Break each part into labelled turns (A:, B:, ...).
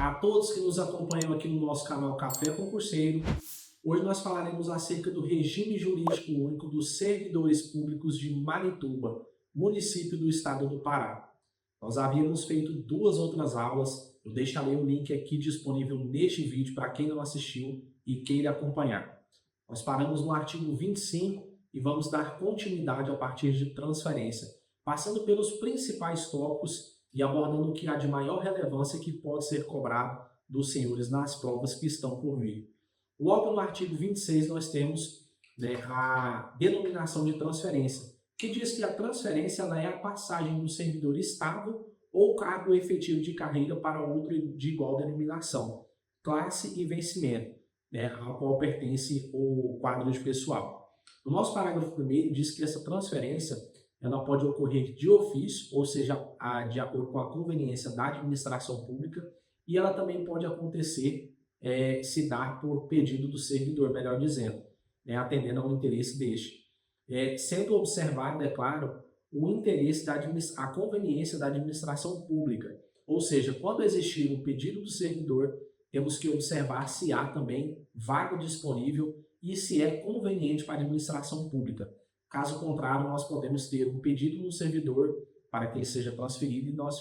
A: A todos que nos acompanham aqui no nosso canal Café Concurseiro, hoje nós falaremos acerca do regime jurídico único dos servidores públicos de Marituba, município do estado do Pará. Nós havíamos feito 2 outras aulas, eu deixarei o link aqui disponível neste vídeo para quem não assistiu e queira acompanhar. Nós paramos no artigo 25 e vamos dar continuidade a partir de transferência, passando pelos principais tópicos e abordando o que há de maior relevância que pode ser cobrado dos senhores nas provas que estão por vir. Logo no artigo 26 nós temos a denominação de transferência, que diz que a transferência é a passagem do servidor estável ou cargo efetivo de carreira para outro de igual denominação, classe e vencimento, ao qual pertence o quadro de pessoal. No nosso parágrafo 1º diz que essa transferência ela pode ocorrer de ofício, ou seja, de acordo com a conveniência da administração pública, e ela também pode acontecer, se dar por pedido do servidor, melhor dizendo, atendendo ao interesse deste. Sendo observado, é claro, o interesse a conveniência da administração pública, ou seja, quando existir um pedido do servidor, temos que observar se há também vaga disponível e se é conveniente para a administração pública. Caso contrário, nós podemos ter um pedido do servidor para que ele seja transferido e nós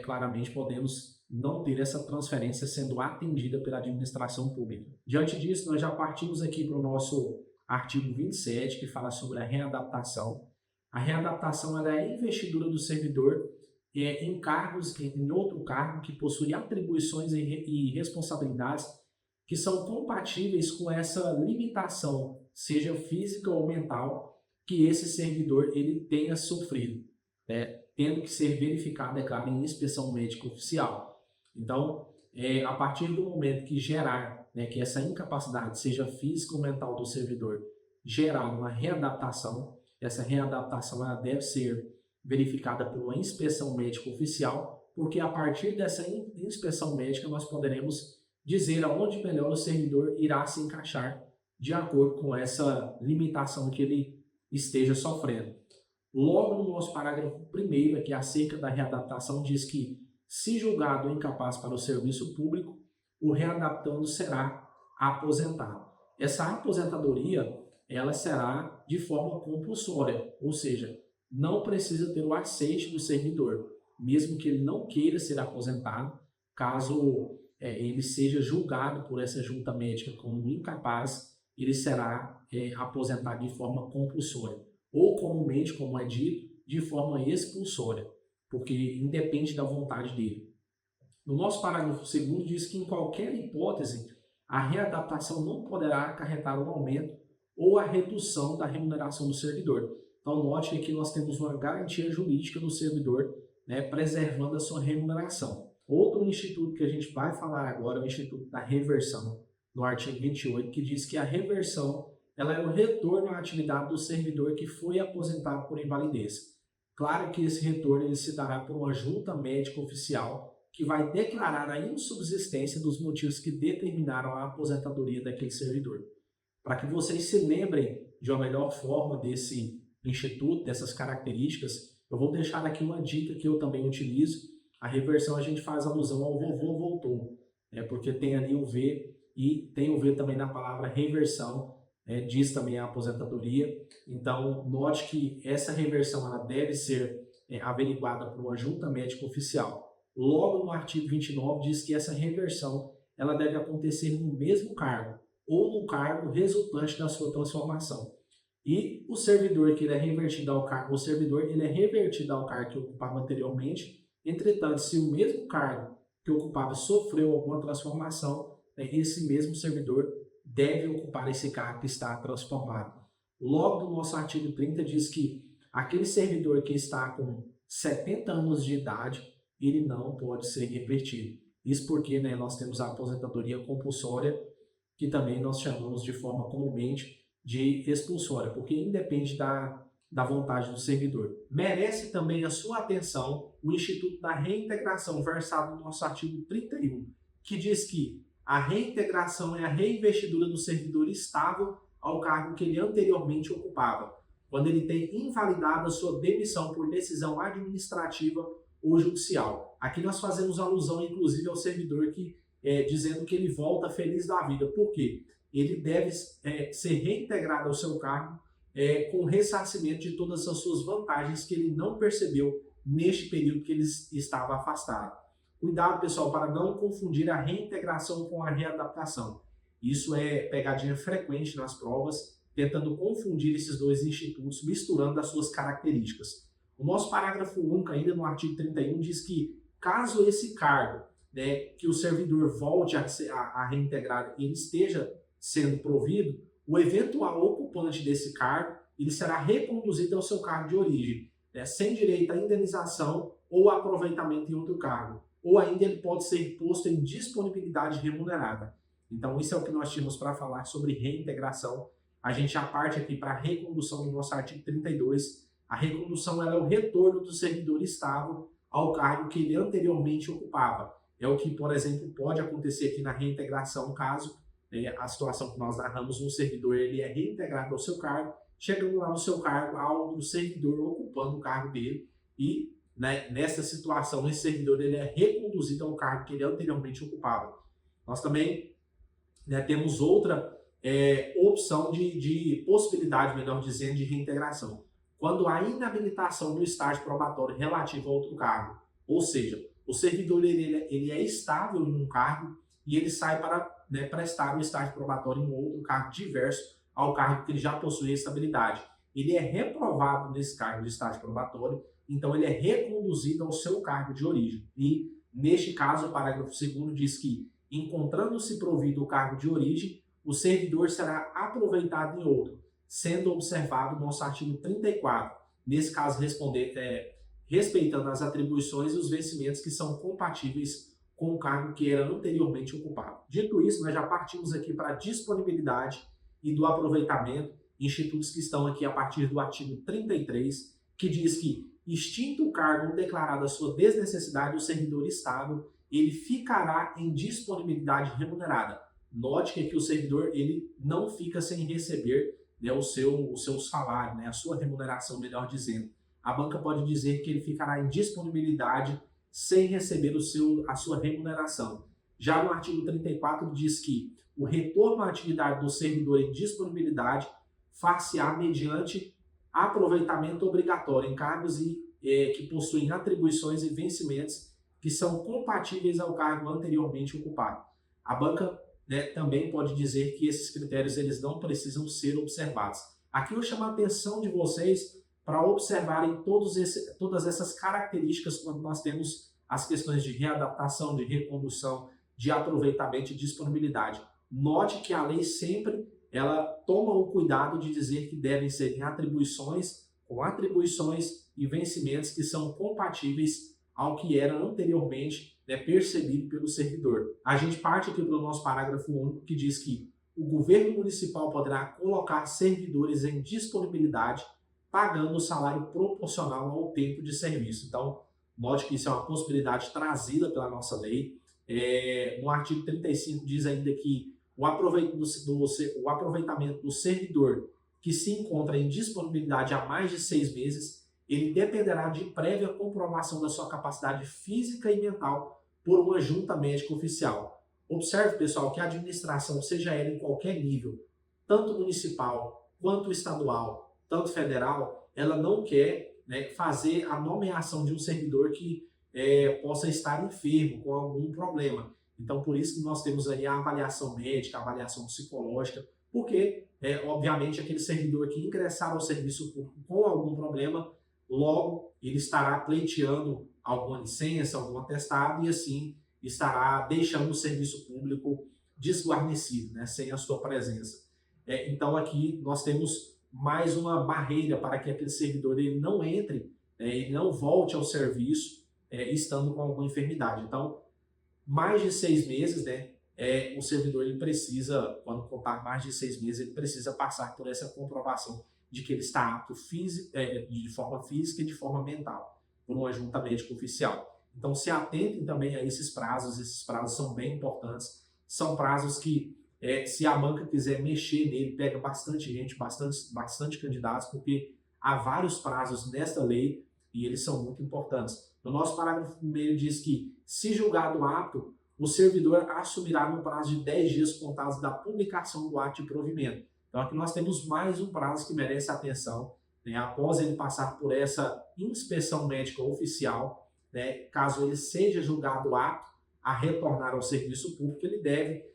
A: claramente podemos não ter essa transferência sendo atendida pela administração pública. Diante disso, nós já partimos aqui para o nosso artigo 27, que fala sobre a readaptação. A readaptação ela é a investidura do servidor em cargos, em outro cargo que possui atribuições e responsabilidades que são compatíveis com essa limitação, seja física ou mental, que esse servidor ele tenha sofrido, tendo que ser verificado, é claro, em inspeção médica oficial. Então, a partir do momento que gerar, que essa incapacidade, seja física ou mental do servidor, gerar uma readaptação, essa readaptação ela deve ser verificada por uma inspeção médica oficial, porque a partir dessa inspeção médica nós poderemos dizer aonde melhor o servidor irá se encaixar de acordo com essa limitação que ele esteja sofrendo. Logo no nosso parágrafo 1º, aqui acerca da readaptação, diz que, se julgado incapaz para o serviço público, o readaptando será aposentado. Essa aposentadoria, ela será de forma compulsória, ou seja, não precisa ter o aceite do servidor, mesmo que ele não queira ser aposentado, caso ele seja julgado por essa junta médica como incapaz, ele será aposentado de forma compulsória, ou comumente, como é dito, de forma expulsória, porque independe da vontade dele. No nosso parágrafo 2º diz que em qualquer hipótese, a readaptação não poderá acarretar um aumento ou a redução da remuneração do servidor. Então note que aqui nós temos uma garantia jurídica do servidor, preservando a sua remuneração. Outro instituto que a gente vai falar agora é o instituto da reversão, no artigo 28, que diz que a reversão ela é o retorno à atividade do servidor que foi aposentado por invalidez. Claro que esse retorno ele se dará por uma junta médica oficial que vai declarar a insubsistência dos motivos que determinaram a aposentadoria daquele servidor. Para que vocês se lembrem de uma melhor forma desse instituto, dessas características, eu vou deixar aqui uma dica que eu também utilizo. A reversão a gente faz alusão ao vovô voltou, porque tem ali o V e tem o V também na palavra reversão, diz também a aposentadoria. Então, note que essa reversão ela deve ser averiguada por uma junta médica oficial. Logo no artigo 29 diz que essa reversão ela deve acontecer no mesmo cargo ou no cargo resultante da sua transformação. E o servidor que ele é revertido ao cargo, que ocupava anteriormente. Entretanto, se o mesmo cargo que ocupava sofreu alguma transformação, esse mesmo servidor deve ocupar esse cargo que está transformado. Logo no nosso artigo 30 diz que aquele servidor que está com 70 anos de idade, ele não pode ser revertido. Isso porque nós temos a aposentadoria compulsória, que também nós chamamos de forma comumente de expulsória, porque independe da vontade do servidor. Merece também a sua atenção o Instituto da Reintegração, versado no nosso artigo 31, que diz que a reintegração é a reinvestidura do servidor estável ao cargo que ele anteriormente ocupava, quando ele tem invalidado a sua demissão por decisão administrativa ou judicial. Aqui nós fazemos alusão, inclusive, ao servidor que dizendo que ele volta feliz da vida. Por quê? Ele deve ser reintegrado ao seu cargo com ressarcimento de todas as suas vantagens que ele não percebeu neste período que ele estava afastado. Cuidado, pessoal, para não confundir a reintegração com a readaptação. Isso é pegadinha frequente nas provas, tentando confundir esses dois institutos, misturando as suas características. O nosso parágrafo único, ainda no artigo 31, diz que caso esse cargo, que o servidor volte a reintegrar, ele esteja sendo provido, o eventual ocupante desse cargo, ele será reconduzido ao seu cargo de origem, sem direito à indenização ou aproveitamento em outro cargo. Ou ainda ele pode ser posto em disponibilidade remunerada. Então isso é o que nós tínhamos para falar sobre reintegração. A gente já parte aqui para a recondução do nosso artigo 32. A recondução ela é o retorno do servidor estável ao cargo que ele anteriormente ocupava. É o que, por exemplo, pode acontecer aqui na reintegração, caso a situação que nós narramos, um servidor ele é reintegrado ao seu cargo, chegando lá no seu cargo, há outro servidor ocupando o cargo dele e nessa situação, esse servidor ele é reconduzido ao cargo que ele anteriormente ocupava. Nós também temos outra opção de possibilidade, melhor dizendo, de reintegração. Quando há inabilitação no estágio probatório relativo a outro cargo, ou seja, o servidor ele é estável em um cargo e ele sai para prestar o estágio probatório em um outro cargo diverso ao cargo que ele já possui estabilidade. Ele é reprovado nesse cargo de estágio probatório, então ele é reconduzido ao seu cargo de origem. E, neste caso, o parágrafo 2º diz que, encontrando-se provido o cargo de origem, o servidor será aproveitado em outro, sendo observado o nosso artigo 34. Nesse caso, respeitando as atribuições e os vencimentos que são compatíveis com o cargo que era anteriormente ocupado. Dito isso, nós já partimos aqui para a disponibilidade e do aproveitamento, institutos que estão aqui a partir do artigo 33, que diz que, extinto o cargo ou declarada a sua desnecessidade, o servidor estável, ele ficará em disponibilidade remunerada. Note que aqui o servidor ele não fica sem receber o seu salário, a sua remuneração, melhor dizendo. A banca pode dizer que ele ficará em disponibilidade sem receber a sua remuneração. Já no artigo 34 diz que o retorno à atividade do servidor em disponibilidade far-se-á mediante aproveitamento obrigatório em cargos que possuem atribuições e vencimentos que são compatíveis ao cargo anteriormente ocupado. A banca também pode dizer que esses critérios eles não precisam ser observados. Aqui eu chamo a atenção de vocês para observarem todas essas características quando nós temos as questões de readaptação, de recondução, de aproveitamento e disponibilidade. Note que a lei sempre ela toma o cuidado de dizer que devem ser atribuições e vencimentos que são compatíveis ao que era anteriormente percebido pelo servidor. A gente parte aqui para o nosso parágrafo único que diz que o governo municipal poderá colocar servidores em disponibilidade pagando o salário proporcional ao tempo de serviço. Então, note que isso é uma possibilidade trazida pela nossa lei. No artigo 35 diz ainda que o aproveitamento do servidor que se encontra em disponibilidade há mais de 6 meses, ele dependerá de prévia comprovação da sua capacidade física e mental por uma junta médica oficial. Observe, pessoal, que a administração, seja ela em qualquer nível, tanto municipal quanto estadual, tanto federal, ela não quer fazer a nomeação de um servidor que possa estar enfermo com algum problema. Então, por isso que nós temos aí a avaliação médica, a avaliação psicológica, porque, obviamente, aquele servidor que ingressar ao serviço público com algum problema, logo ele estará pleiteando alguma licença, algum atestado e assim estará deixando o serviço público desguarnecido, sem a sua presença. Então, aqui nós temos mais uma barreira para que aquele servidor ele não entre, ele não volte ao serviço estando com alguma enfermidade. Então, mais de 6 meses, o servidor ele precisa, quando contar mais de 6 meses, ele precisa passar por essa comprovação de que ele está apto de forma física e de forma mental, por uma junta médica oficial. Então, se atentem também a esses prazos são bem importantes, são prazos que se a banca quiser mexer nele, pega bastante gente, bastante candidatos, porque há vários prazos nesta lei e eles são muito importantes. No nosso parágrafo 1º diz que, se julgado apto, o servidor assumirá no prazo de 10 dias contados da publicação do ato de provimento. Então aqui nós temos mais um prazo que merece atenção, né? Após ele passar por essa inspeção médica oficial, né? Caso ele seja julgado apto a retornar ao serviço público, ele deve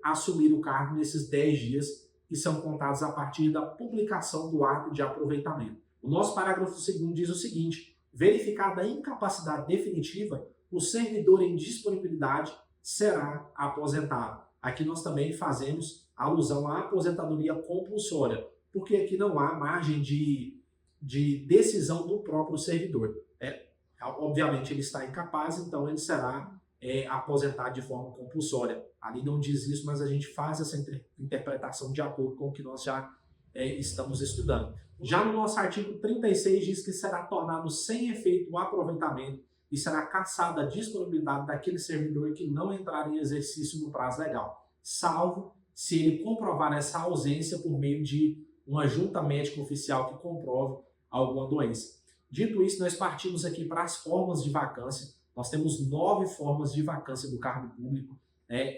A: assumir o cargo nesses 10 dias, que são contados a partir da publicação do ato de aproveitamento. O nosso parágrafo 2º diz o seguinte: verificada a incapacidade definitiva, o servidor em disponibilidade será aposentado. Aqui nós também fazemos alusão à aposentadoria compulsória, porque aqui não há margem de decisão do próprio servidor. Obviamente ele está incapaz, então ele será aposentado de forma compulsória. Ali não diz isso, mas a gente faz essa interpretação de acordo com o que nós já estamos estudando. Já no nosso artigo 36 diz que será tornado sem efeito o aproveitamento e será cassada a disponibilidade daquele servidor que não entrar em exercício no prazo legal, salvo se ele comprovar essa ausência por meio de uma junta médica oficial que comprove alguma doença. Dito isso, nós partimos aqui para as formas de vacância. Nós temos 9 formas de vacância do cargo público.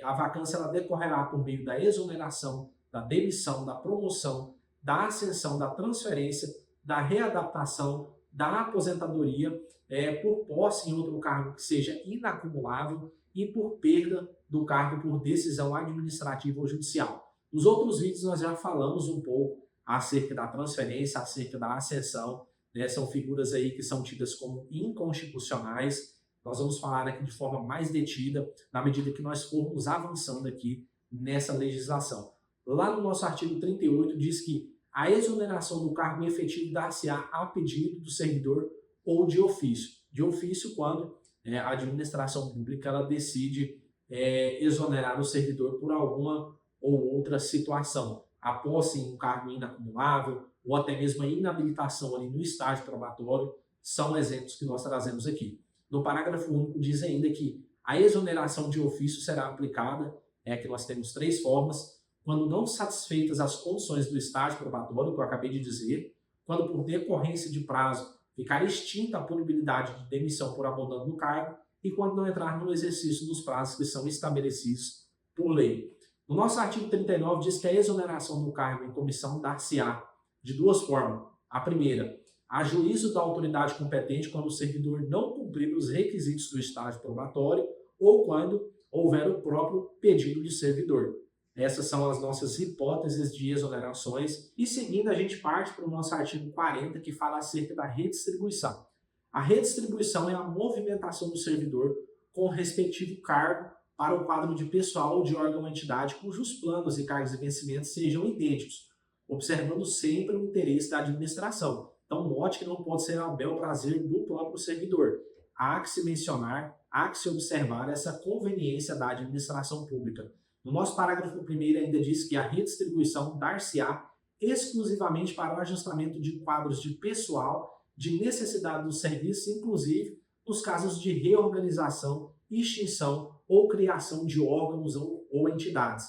A: A vacância ela decorrerá por meio da exoneração, da demissão, da promoção, da ascensão, da transferência, da readaptação, da aposentadoria, por posse em outro cargo que seja inacumulável e por perda do cargo por decisão administrativa ou judicial. Nos outros vídeos nós já falamos um pouco acerca da transferência, acerca da ascensão, né? São figuras aí que são tidas como inconstitucionais. Nós vamos falar aqui de forma mais detida na medida que nós formos avançando aqui nessa legislação. Lá no nosso artigo 38 diz que a exoneração do cargo efetivo dar-se-á a pedido do servidor ou de ofício. De ofício quando a administração pública ela decide exonerar o servidor por alguma ou outra situação. A posse em um cargo inacumulável ou até mesmo a inabilitação ali no estágio probatório são exemplos que nós trazemos aqui. No parágrafo único diz ainda que a exoneração de ofício será aplicada, que nós temos 3 formas, quando não satisfeitas as condições do estágio probatório, que eu acabei de dizer, quando por decorrência de prazo ficar extinta a punibilidade de demissão por abandono do cargo e quando não entrar no exercício dos prazos que são estabelecidos por lei. No nosso artigo 39 diz que a exoneração do cargo em comissão dar-se-á de 2 formas. A primeira, a juízo da autoridade competente quando o servidor não cumprir os requisitos do estágio probatório ou quando houver o próprio pedido de servidor. Essas são as nossas hipóteses de exonerações. E seguindo, a gente parte para o nosso artigo 40, que fala acerca da redistribuição. A redistribuição é a movimentação do servidor com o respectivo cargo para o quadro de pessoal ou de órgão ou entidade cujos planos e cargos e vencimentos sejam idênticos, observando sempre o interesse da administração. Então, note que não pode ser a bel prazer do próprio servidor. Há que se mencionar, há que se observar essa conveniência da administração pública. No nosso parágrafo 1º ainda diz que a redistribuição dar-se-á exclusivamente para o ajustamento de quadros de pessoal de necessidade do serviço, inclusive nos casos de reorganização, extinção ou criação de órgãos ou entidades.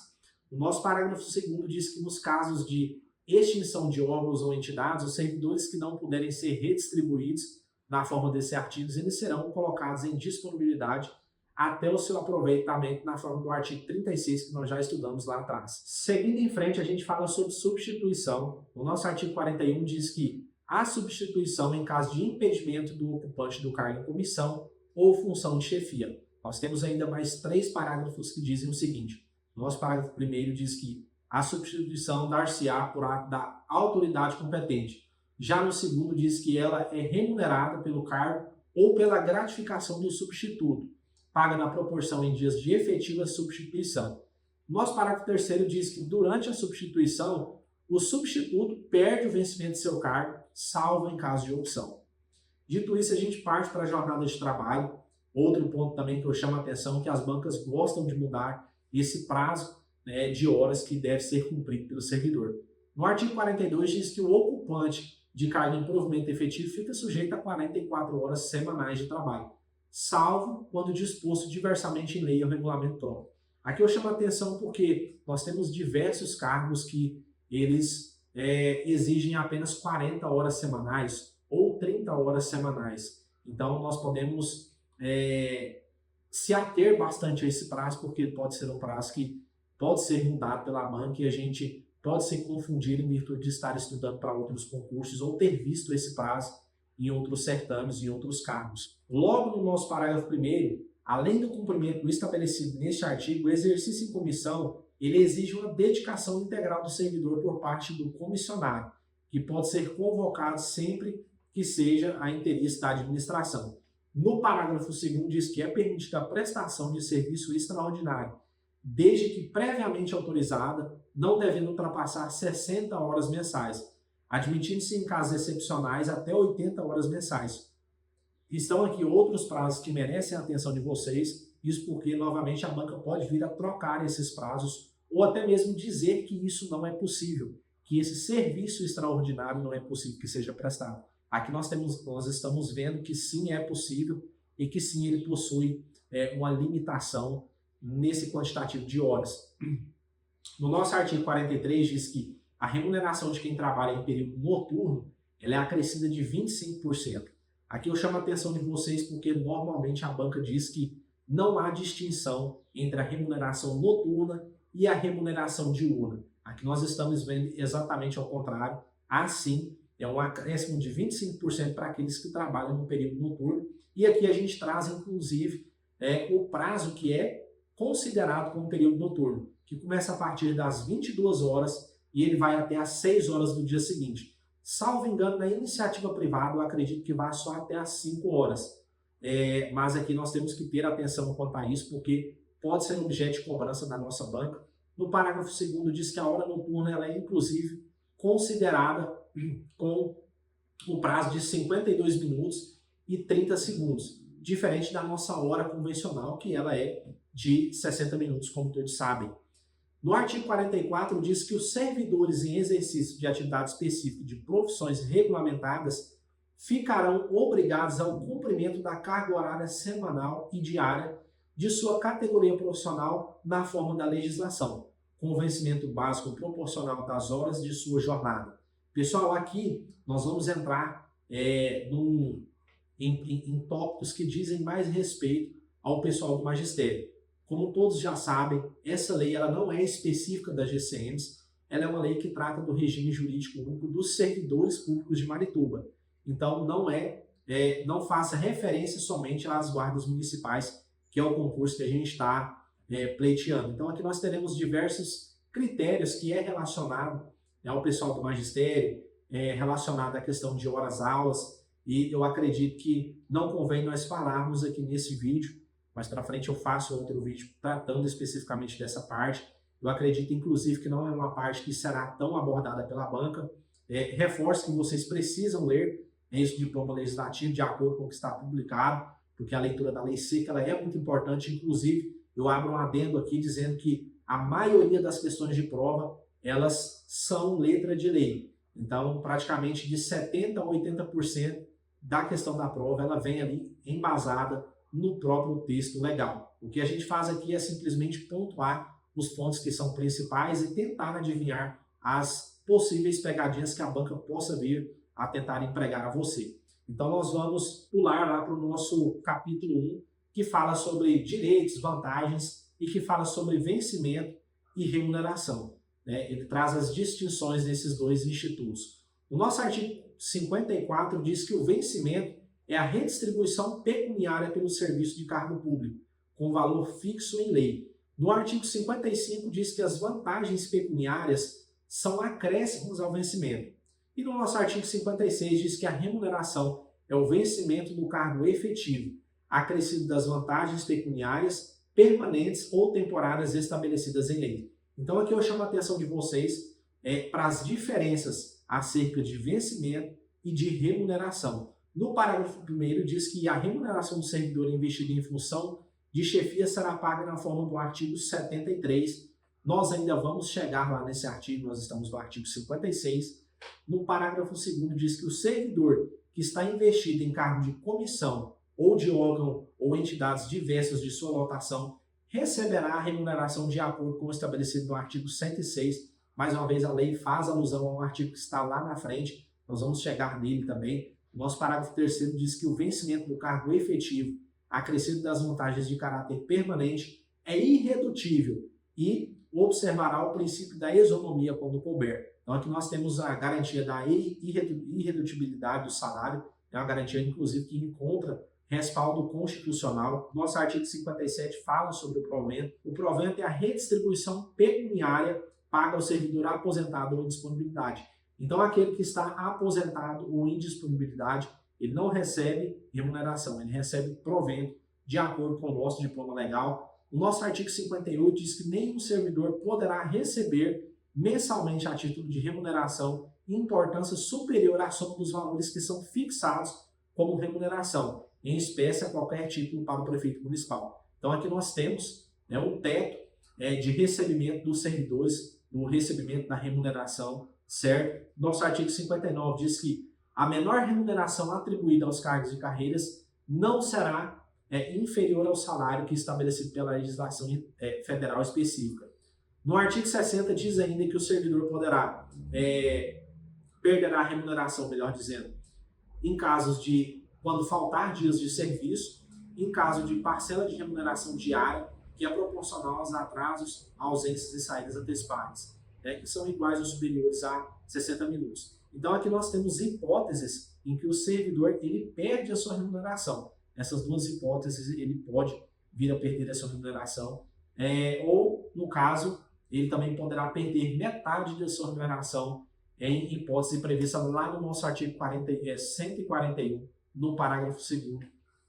A: O nosso parágrafo 2º diz que nos casos de extinção de órgãos ou entidades, os servidores que não puderem ser redistribuídos na forma desses artigos, eles serão colocados em disponibilidade até o seu aproveitamento na forma do artigo 36, que nós já estudamos lá atrás. Seguindo em frente, a gente fala sobre substituição. O nosso artigo 41 diz que a substituição em caso de impedimento do ocupante do cargo em comissão ou função de chefia. Nós temos ainda mais 3 parágrafos que dizem o seguinte. O nosso parágrafo 1º diz que a substituição dar-se-á por ato da autoridade competente. Já no 2º diz que ela é remunerada pelo cargo ou pela gratificação do substituto, paga na proporção em dias de efetiva substituição. Nosso parágrafo 3º diz que durante a substituição, o substituto perde o vencimento de seu cargo, salvo em caso de opção. Dito isso, a gente parte para a jornada de trabalho. Outro ponto também que eu chamo a atenção é que as bancas gostam de mudar esse prazo de horas que deve ser cumprido pelo servidor. No artigo 42 diz que o ocupante de cargo em provimento efetivo fica sujeito a 44 horas semanais de trabalho, salvo quando disposto diversamente em lei ou regulamento próprio. Aqui eu chamo a atenção porque nós temos diversos cargos que eles exigem apenas 40 horas semanais ou 30 horas semanais. Então, nós podemos se ater bastante a esse prazo, porque pode ser um prazo que pode ser mudado pela banca e a gente pode ser confundido em virtude de estar estudando para outros concursos ou ter visto esse prazo em outros certames, em outros cargos. Logo no nosso parágrafo 1º, além do cumprimento do estabelecido neste artigo, o exercício em comissão ele exige uma dedicação integral do servidor por parte do comissionário, que pode ser convocado sempre que seja a interesse da administração. No parágrafo 2º diz que é permitida a prestação de serviço extraordinário, desde que previamente autorizada, não devendo ultrapassar 60 horas mensais, admitindo-se em casos excepcionais até 80 horas mensais. Estão aqui outros prazos que merecem a atenção de vocês, isso porque, novamente, a banca pode vir a trocar esses prazos ou até mesmo dizer que isso não é possível, que esse serviço extraordinário não é possível que seja prestado. Aqui nós estamos vendo que sim é possível e que sim ele possui uma limitação nesse quantitativo de horas. No nosso artigo 43 diz que a remuneração de quem trabalha em período noturno ela é acrescida de 25%. Aqui eu chamo a atenção de vocês porque normalmente a banca diz que não há distinção entre a remuneração noturna e a remuneração diurna. Aqui nós estamos vendo exatamente ao contrário. Assim, é um acréscimo de 25% para aqueles que trabalham no período noturno. E aqui a gente traz, inclusive, o prazo que é considerado como período noturno, que começa a partir das 22 horas e ele vai até às 6 horas do dia seguinte. Salvo engano, na iniciativa privada, eu acredito que vai só até às 5 horas. Mas aqui nós temos que ter atenção quanto a isso, porque pode ser objeto de cobrança da nossa banca. No parágrafo 2º diz que a hora noturna ela é, inclusive, considerada com o prazo de 52 minutos e 30 segundos, diferente da nossa hora convencional, que ela é de 60 minutos, como todos sabem. No artigo 44 diz que os servidores em exercício de atividade específica de profissões regulamentadas ficarão obrigados ao cumprimento da carga horária semanal e diária de sua categoria profissional na forma da legislação, com vencimento básico proporcional das horas de sua jornada. Pessoal, aqui nós vamos entrar em tópicos que dizem mais respeito ao pessoal do magistério. Como todos já sabem, essa lei ela não é específica das GCMs, ela é uma lei que trata do regime jurídico único dos servidores públicos de Marituba. Então, não faça referência somente às guardas municipais, que é o concurso que a gente está pleiteando. Então, aqui nós teremos diversos critérios que é relacionado ao pessoal do magistério, relacionado à questão de horas-aulas, e eu acredito que não convém nós falarmos aqui nesse vídeo, mas para frente eu faço outro vídeo tratando especificamente dessa parte. Eu acredito, inclusive, que não é uma parte que será tão abordada pela banca. Reforço que vocês precisam ler esse diploma legislativo de acordo com o que está publicado, porque a leitura da lei seca ela é muito importante. Inclusive, eu abro um adendo aqui dizendo que a maioria das questões de prova, elas são letra de lei. Então, praticamente de 70% a 80% da questão da prova, ela vem ali embasada no próprio texto legal. O que a gente faz aqui é simplesmente pontuar os pontos que são principais e tentar adivinhar as possíveis pegadinhas que a banca possa vir a tentar empregar a você. Então nós vamos pular lá para o nosso capítulo 1, que fala sobre direitos, vantagens e que fala sobre vencimento e remuneração. Ele traz as distinções desses dois institutos. O nosso artigo 54 diz que o vencimento é a redistribuição pecuniária pelo serviço de cargo público, com valor fixo em lei. No artigo 55 diz que as vantagens pecuniárias são acréscimos ao vencimento. E no nosso artigo 56 diz que a remuneração é o vencimento do cargo efetivo, acrescido das vantagens pecuniárias permanentes ou temporárias estabelecidas em lei. Então aqui eu chamo a atenção de vocês para as diferenças acerca de vencimento e de remuneração. No parágrafo 1º diz que a remuneração do servidor investido em função de chefia será paga na forma do artigo 73. Nós ainda vamos chegar lá nesse artigo, nós estamos no artigo 56. No parágrafo 2º diz que o servidor que está investido em cargo de comissão ou de órgão ou entidades diversas de sua lotação receberá a remuneração de acordo com o estabelecido no artigo 106. Mais uma vez, a lei faz alusão a um artigo que está lá na frente, nós vamos chegar nele também. O nosso parágrafo 3º diz que o vencimento do cargo efetivo, acrescido das vantagens de caráter permanente, é irredutível e observará o princípio da isonomia quando couber. Então aqui nós temos a garantia da irredutibilidade do salário, é uma garantia inclusive que encontra respaldo constitucional. Nosso artigo 57 fala sobre o provento. O provento é a redistribuição pecuniária paga ao servidor aposentado ou disponibilidade. Então aquele que está aposentado ou em disponibilidade, ele não recebe remuneração, ele recebe provento de acordo com o nosso diploma legal. O nosso artigo 58 diz que nenhum servidor poderá receber mensalmente a título de remuneração importância superior à soma dos valores que são fixados como remuneração, em espécie a qualquer título para o prefeito municipal. Então aqui nós temos um teto de recebimento dos servidores, no recebimento da remuneração, certo? Nosso artigo 59 diz que a menor remuneração atribuída aos cargos e carreiras não será inferior ao salário que é estabelecido pela legislação federal específica. No artigo 60 diz ainda que o servidor poderá perderá a remuneração, melhor dizendo, em casos de quando faltar dias de serviço, em caso de parcela de remuneração diária que é proporcional aos atrasos, ausências e saídas antecipadas, que são iguais ou superiores a 60 minutos. Então aqui nós temos hipóteses em que o servidor ele perde a sua remuneração. Essas duas hipóteses ele pode vir a perder a sua remuneração, ou no caso ele também poderá perder metade da sua remuneração em hipótese prevista lá no nosso artigo 141, no parágrafo 2º.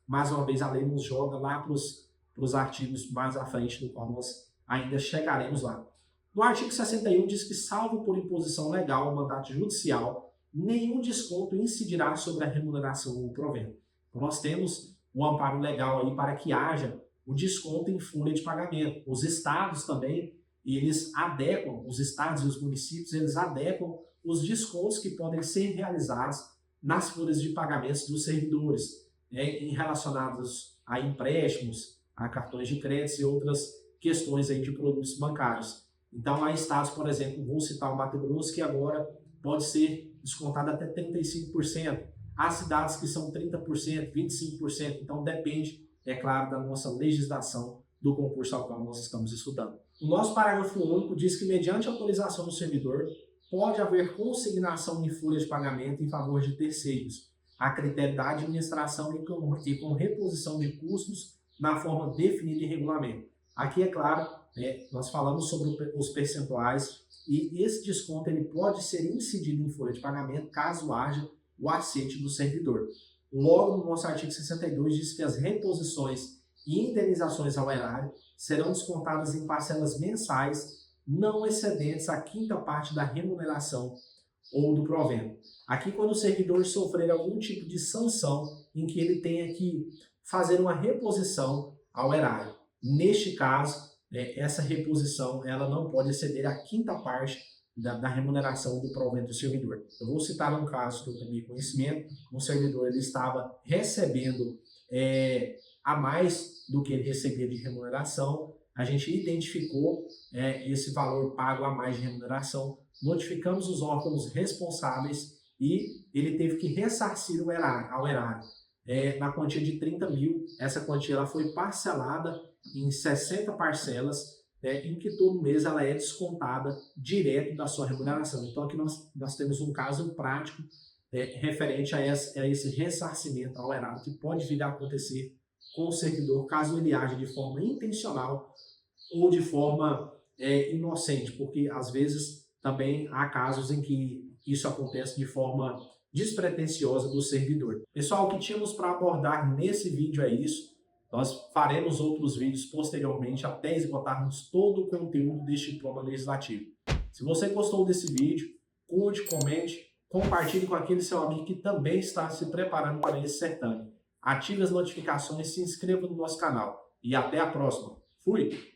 A: Mais uma vez a lei nos joga lá para os artigos mais à frente, no qual nós ainda chegaremos lá. No artigo 61 diz que, salvo por imposição legal ou mandato judicial, nenhum desconto incidirá sobre a remuneração ou provento. Então nós temos um amparo legal aí para que haja o desconto em folha de pagamento. Os estados também, eles adequam, os estados e os municípios, eles adequam os descontos que podem ser realizados nas folhas de pagamentos dos servidores, relacionados a empréstimos, a cartões de crédito e outras questões aí de produtos bancários. Então, há estados, por exemplo, vou citar o Mato Grosso, que agora pode ser descontado até 35%. Há cidades que são 30%, 25%, então depende, é claro, da nossa legislação do concurso ao qual nós estamos estudando. O nosso parágrafo único diz que, mediante autorização do servidor, pode haver consignação em folha de pagamento em favor de terceiros, a critério da administração e com reposição de custos na forma definida em regulamento. Aqui, é claro, nós falamos sobre os percentuais e esse desconto ele pode ser incidido em folha de pagamento caso haja o aceite do servidor. Logo, no nosso artigo 62 diz que as reposições e indenizações ao erário serão descontadas em parcelas mensais não excedentes a quinta parte da remuneração ou do provento. Aqui, quando o servidor sofrer algum tipo de sanção em que ele tenha que fazer uma reposição ao erário, neste caso, essa reposição ela não pode exceder a quinta parte da remuneração do provento do servidor. Eu vou citar um caso que eu tenho conhecimento. Um servidor ele estava recebendo a mais do que ele recebia de remuneração. A gente identificou esse valor pago a mais de remuneração, notificamos os órgãos responsáveis e ele teve que ressarcir ao erário na quantia de 30 mil. Essa quantia ela foi parcelada em 60 parcelas, em que todo mês ela é descontada direto da sua remuneração. Então aqui nós temos um caso prático referente a esse ressarcimento ao erário que pode vir a acontecer com o servidor caso ele age de forma intencional ou de forma inocente, porque às vezes também há casos em que isso acontece de forma despretensiosa do servidor. Pessoal, o que tínhamos para abordar nesse vídeo é isso. Nós faremos outros vídeos posteriormente até esgotarmos todo o conteúdo deste diploma legislativo. Se você gostou desse vídeo, curte, comente, compartilhe com aquele seu amigo que também está se preparando para esse certame. Ative as notificações, se inscreva no nosso canal. E até a próxima. Fui!